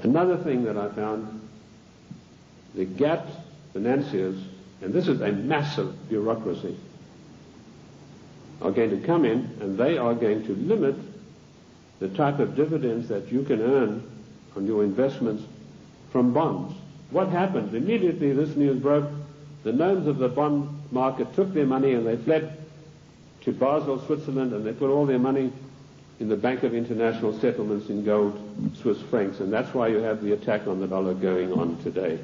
Another thing that I found, the GATT financiers, and this is a massive bureaucracy, are going to come in and they are going to limit the type of dividends that you can earn on your investments from bonds. What happened? Immediately this news broke, the gnomes of the bond market took their money and they fled to Basel, Switzerland, and they put all their money in the Bank of International Settlements in gold, Swiss francs, and that's why you have the attack on the dollar going on today.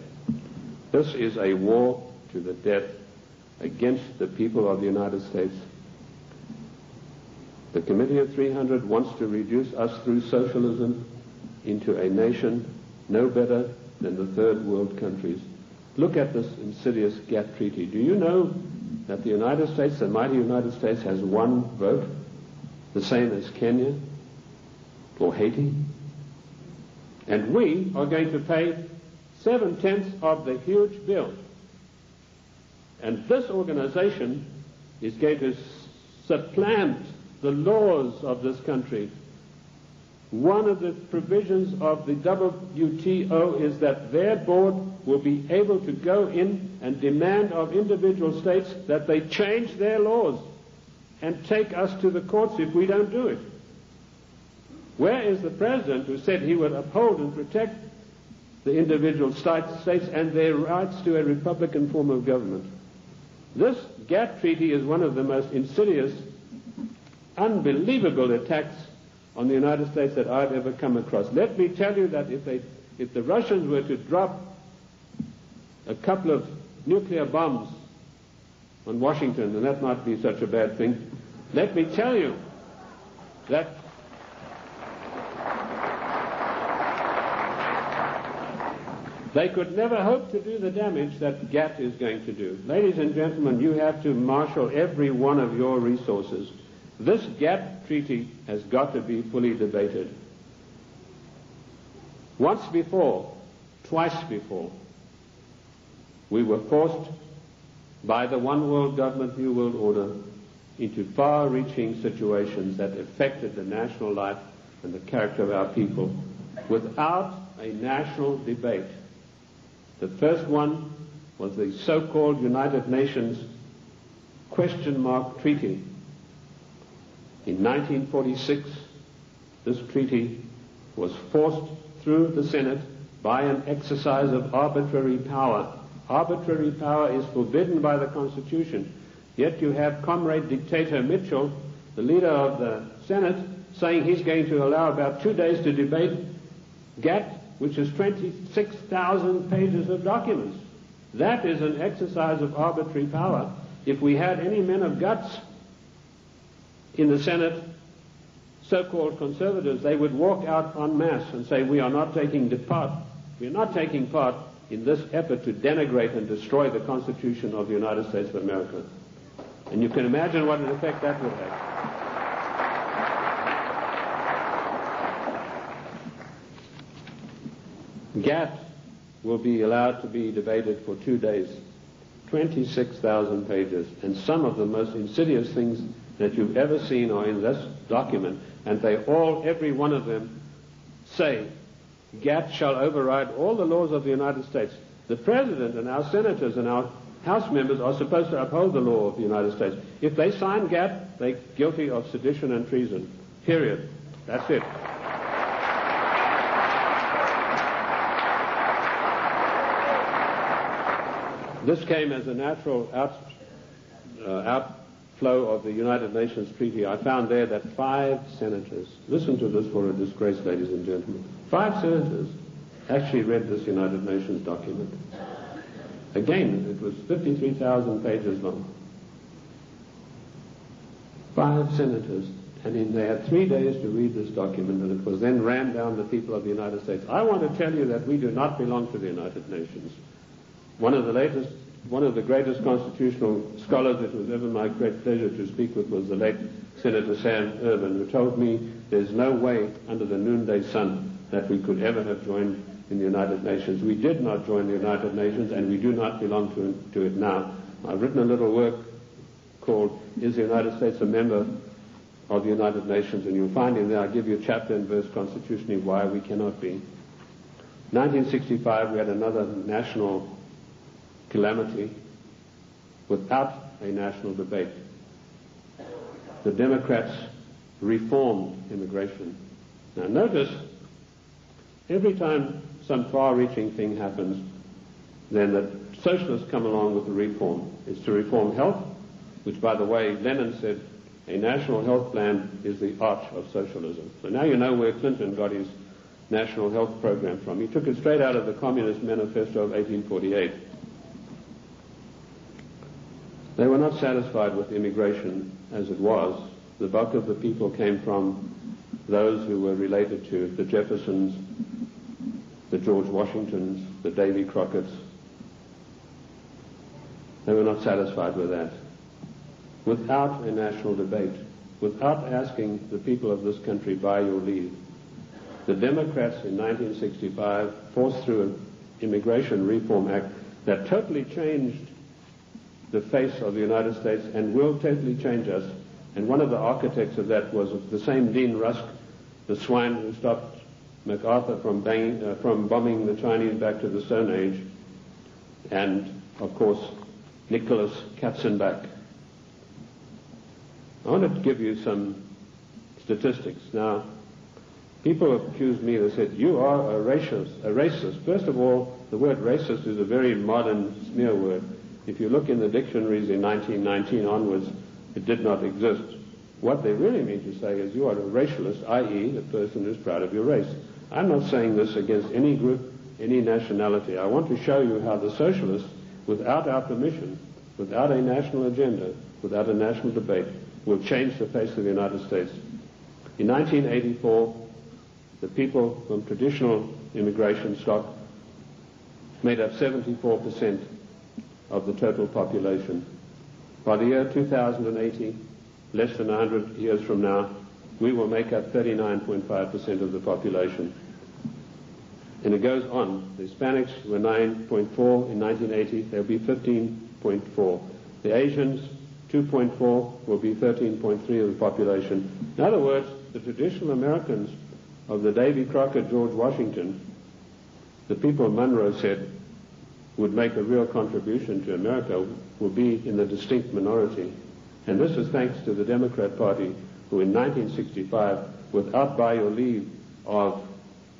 This is a war to the death against the people of the United States. The Committee of 300 wants to reduce us through socialism into a nation no better than the third world countries. Look at this insidious GATT treaty. Do you know that the United States, the mighty United States, has one vote, the same as Kenya or Haiti? And we are going to pay 7/10 of the huge bill. And this organization is going to supplant the laws of this country. One of the provisions of the WTO is that their board will be able to go in and demand of individual states that they change their laws and take us to the courts if we don't do it. Where is the president who said he would uphold and protect the individual states and their rights to a republican form of government? This GATT treaty is one of the most insidious, unbelievable attacks on the United States that I've ever come across. Let me tell you that if the Russians were to drop a couple of nuclear bombs on Washington, and that might be such a bad thing, let me tell you that they could never hope to do the damage that GATT is going to do. Ladies and gentlemen, you have to marshal every one of your resources. This GATT treaty has got to be fully debated. Once before, twice before, we were forced by the one world government, new world order into far-reaching situations that affected the national life and the character of our people without a national debate. The first one was the so-called United Nations question mark treaty. In 1946, this treaty was forced through the Senate by an exercise of arbitrary power. Arbitrary power is forbidden by the Constitution. Yet you have Comrade Dictator Mitchell, the leader of the Senate, saying he's going to allow about 2 days to debate GATT, which is 26,000 pages of documents. That is an exercise of arbitrary power. If we had any men of guts in the Senate, so-called conservatives, they would walk out en masse and say, we are not taking part in this effort to denigrate and destroy the Constitution of the United States of America. And you can imagine what an effect that would have. GATT will be allowed to be debated for 2 days, 26,000 pages, and some of the most insidious things that you've ever seen are in this document, and they all, every one of them, say GATT shall override all the laws of the United States. The President and our senators and our House members are supposed to uphold the law of the United States. If they sign GATT, they're guilty of sedition and treason. Period. That's it. This came as a natural outflow of the United Nations Treaty. I found there that 5 senators, listen to this for a disgrace, ladies and gentlemen, 5 senators actually read this United Nations document. Again, it was 53,000 pages long. 5 senators, and they had 3 days to read this document, and it was then rammed down the people of the United States. I want to tell you that we do not belong to the United Nations. One of the greatest constitutional scholars it was ever my great pleasure to speak with was the late Senator Sam Ervin, who told me there's no way under the noonday sun that we could ever have joined in the United Nations. We did not join the United Nations, and we do not belong to it now. I've written a little work called Is the United States a Member of the United Nations? And you'll find in there, I give you chapter and verse constitutionally why we cannot be. 1965, we had another national calamity without a national debate. The Democrats reformed immigration. Now notice, every time some far-reaching thing happens, then the socialists come along with the reform. It's to reform health, which, by the way, Lenin said a national health plan is the arch of socialism. So now you know where Clinton got his national health program from. He took it straight out of the Communist Manifesto of 1848. They were not satisfied with immigration as it was. The bulk of the people came from those who were related to the Jeffersons, the George Washingtons, the Davy Crockett's. They were not satisfied with that. Without a national debate, without asking the people of this country by your leave, the Democrats in 1965 forced through an Immigration Reform Act that totally changed the face of the United States and will totally change us. And one of the architects of that was the same Dean Rusk, the swine who stopped MacArthur from bombing the Chinese back to the Stone Age, and, of course, Nicholas Katzenbach. I want to give you some statistics. Now, people have accused me, they said, you are a racist. First of all, the word racist is a very modern smear word. If you look in the dictionaries in 1919 onwards, it did not exist. What they really mean to say is you are a racialist, i.e. the person who's proud of your race. I'm not saying this against any group, any nationality. I want to show you how the socialists, without our permission, without a national agenda, without a national debate, will change the face of the United States. In 1984, the people from traditional immigration stock made up 74% of the total population. By the year 2080, less than 100 years from now, we will make up 39.5% of the population. And it goes on. The Hispanics were 9.4 in 1980. They'll be 15.4. The Asians, 2.4, will be 13.3 of the population. In other words, the traditional Americans of the Davy Crockett, George Washington, the people Monroe said would make a real contribution to America, will be in the distinct minority. And this is thanks to the Democrat Party, who in 1965, without by your leave of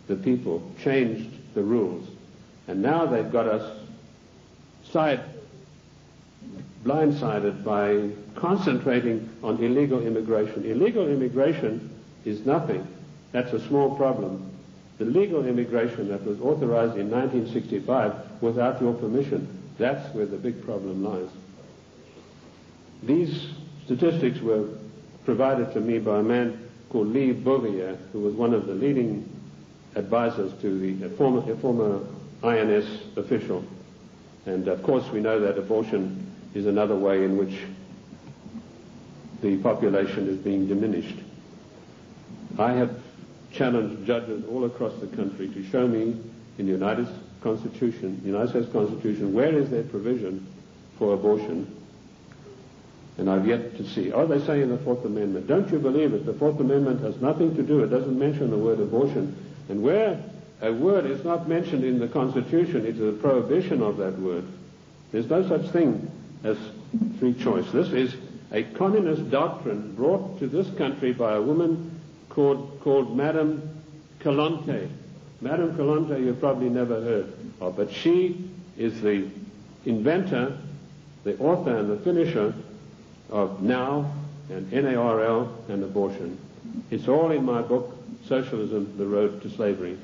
the people, changed the rules. And now they've got us blindsided by concentrating on illegal immigration. Illegal immigration is nothing. That's a small problem. The legal immigration that was authorized in 1965 without your permission, that's where the big problem lies. These statistics were provided to me by a man called Lee Bouvier, who was one of the leading advisors to a former INS official. And of course we know that abortion is another way in which the population is being diminished. I have challenged judges all across the country to show me in the United States Constitution, where is there provision for abortion? And I've yet to see. Oh, they say in the Fourth Amendment. Don't you believe it? The Fourth Amendment has nothing to do. It doesn't mention the word abortion. And where a word is not mentioned in the Constitution, it is a prohibition of that word. There's no such thing as free choice. This is a communist doctrine brought to this country by a woman called Madame Kalonte. Madame Kalonte you've probably never heard of, but she is the inventor, the author and the finisher of NOW and NARL and abortion. It's all in my book, Socialism, The Road to Slavery.